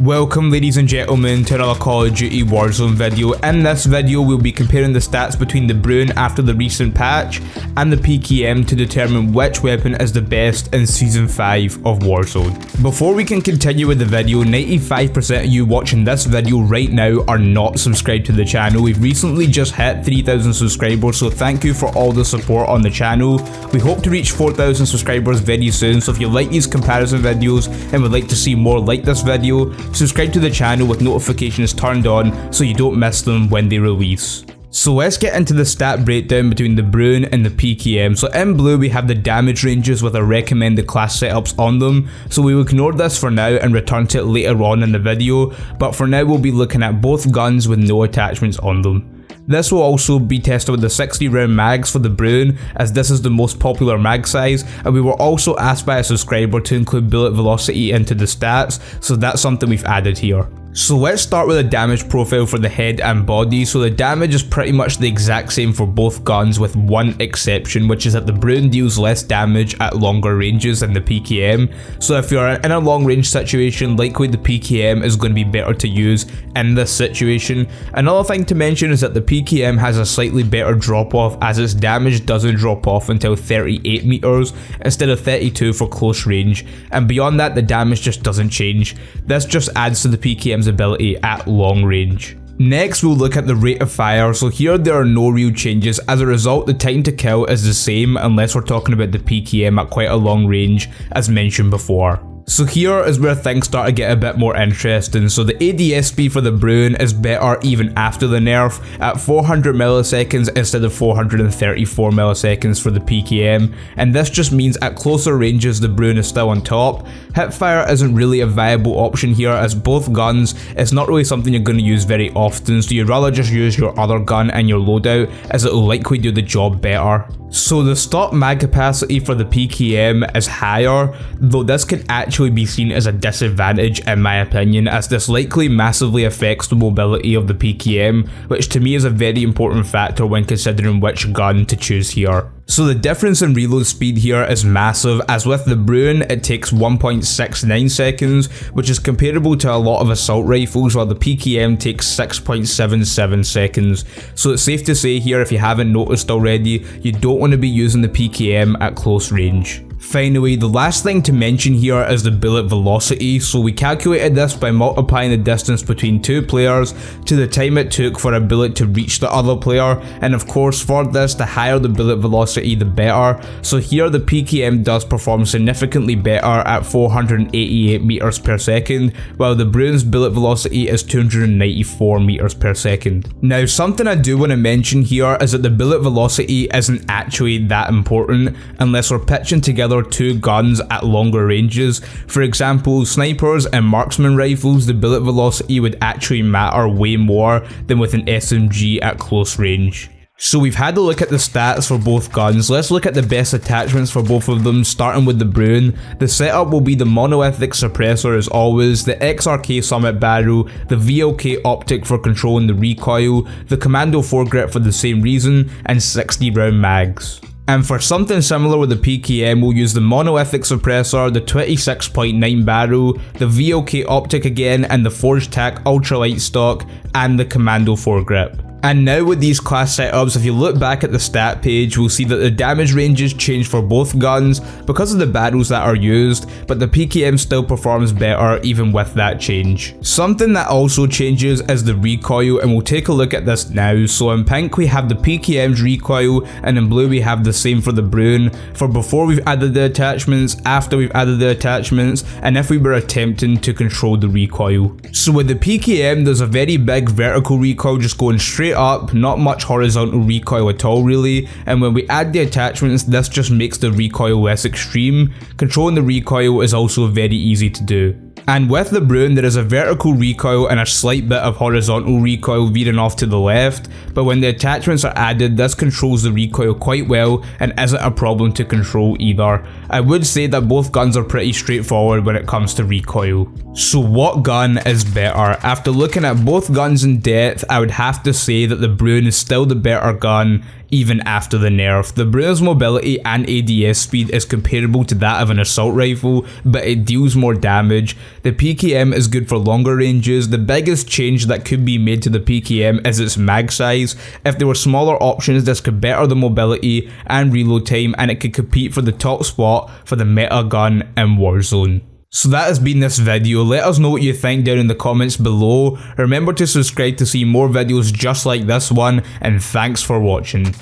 Welcome ladies and gentlemen to another Call of Duty Warzone video. In this video we'll be comparing the stats between the BRUEN after the recent patch and the PKM to determine which weapon is the best in Season 5 of Warzone. Before we can continue with the video, 95% of you watching this video right now are not subscribed to the channel. We've recently just hit 3,000 subscribers, so thank you for all the support on the channel. We hope to reach 4,000 subscribers very soon, so if you like these comparison videos and would like to see more like this video, subscribe to the channel with notifications turned on so you don't miss them when they release. So let's get into the stat breakdown between the BRUEN and the PKM. So in blue we have the damage ranges with our recommended class setups on them, so we will ignore this for now and return to it later on in the video, but for now we'll be looking at both guns with no attachments on them. This will also be tested with the 60 round mags for the BRUEN, as this is the most popular mag size, and we were also asked by a subscriber to include bullet velocity into the stats, so that's something we've added here. So let's start with a damage profile for the head and body. So the damage is pretty much the exact same for both guns with one exception, which is that the BRUEN deals less damage at longer ranges than the PKM. So if you're in a long range situation, likely the PKM is going to be better to use in this situation. Another thing to mention is that the PKM has a slightly better drop off, as its damage doesn't drop off until 38 meters instead of 32 for close range, and beyond that the damage just doesn't change. This just adds to the PKM's ability at long range. Next we'll look at the rate of fire. So here there are no real changes. As a result, the time to kill is the same unless we're talking about the PKM at quite a long range as mentioned before. So here is where things start to get a bit more interesting. So the ADS speed for the BRUEN is better even after the nerf at 400 milliseconds instead of 434 milliseconds for the PKM, and this just means at closer ranges the BRUEN is still on top. Hipfire isn't really a viable option here, as both guns, it's not really something you're going to use very often, so you'd rather just use your other gun and your loadout, as it will likely do the job better. So the stock mag capacity for the PKM is higher, though this can actually be seen as a disadvantage in my opinion, as this likely massively affects the mobility of the PKM, which to me is a very important factor when considering which gun to choose here. So the difference in reload speed here is massive, as with the BRUEN it takes 1.69 seconds, which is comparable to a lot of assault rifles, while the PKM takes 6.77 seconds. So it's safe to say here, if you haven't noticed already, you don't want to be using the PKM at close range. Finally, the last thing to mention here is the bullet velocity. So we calculated this by multiplying the distance between two players to the time it took for a bullet to reach the other player, and of course for this, the higher the bullet velocity the better. So here the PKM does perform significantly better at 488 meters per second, while the BRUEN's bullet velocity is 294 meters per second. Now something I do want to mention here is that the bullet velocity isn't actually that important unless we're pitching together two guns at longer ranges. For example, snipers and marksman rifles, the bullet velocity would actually matter way more than with an SMG at close range. So we've had a look at the stats for both guns. Let's look at the best attachments for both of them, starting with the BRUEN. The setup will be the monolithic suppressor as always, the XRK summit barrel, the VLK optic for controlling the recoil, the commando foregrip for the same reason, and 60 round mags. And for something similar with the PKM, we'll use the monolithic suppressor, the 26.9 barrel, the VLK optic again, and the Forged Tac ultralight stock, and the commando foregrip. And now with these class setups, if you look back at the stat page, we'll see that the damage ranges change for both guns because of the barrels that are used, but the PKM still performs better even with that change. Something that also changes is the recoil, and we'll take a look at this now. So in pink we have the PKM's recoil, and in blue we have the same for the BRUEN, for before we've added the attachments, after we've added the attachments, and if we were attempting to control the recoil. So with the PKM there's a very big vertical recoil just going straight up, not much horizontal recoil at all really, and when we add the attachments this just makes the recoil less extreme. Controlling the recoil is also very easy to do. And with the BRUEN there is a vertical recoil and a slight bit of horizontal recoil veering off to the left, but when the attachments are added this controls the recoil quite well and isn't a problem to control either. I would say that both guns are pretty straightforward when it comes to recoil. So what gun is better? After looking at both guns in depth, I would have to say that the BRUEN is still the better gun, even after the nerf. The BRUEN's mobility and ADS speed is comparable to that of an assault rifle, but it deals more damage. The PKM is good for longer ranges. The biggest change that could be made to the PKM is its mag size. If there were smaller options, this could better the mobility and reload time, and it could compete for the top spot for the meta gun in Warzone. So that has been this video. Let us know what you think down in the comments below. Remember to subscribe to see more videos just like this one, and thanks for watching.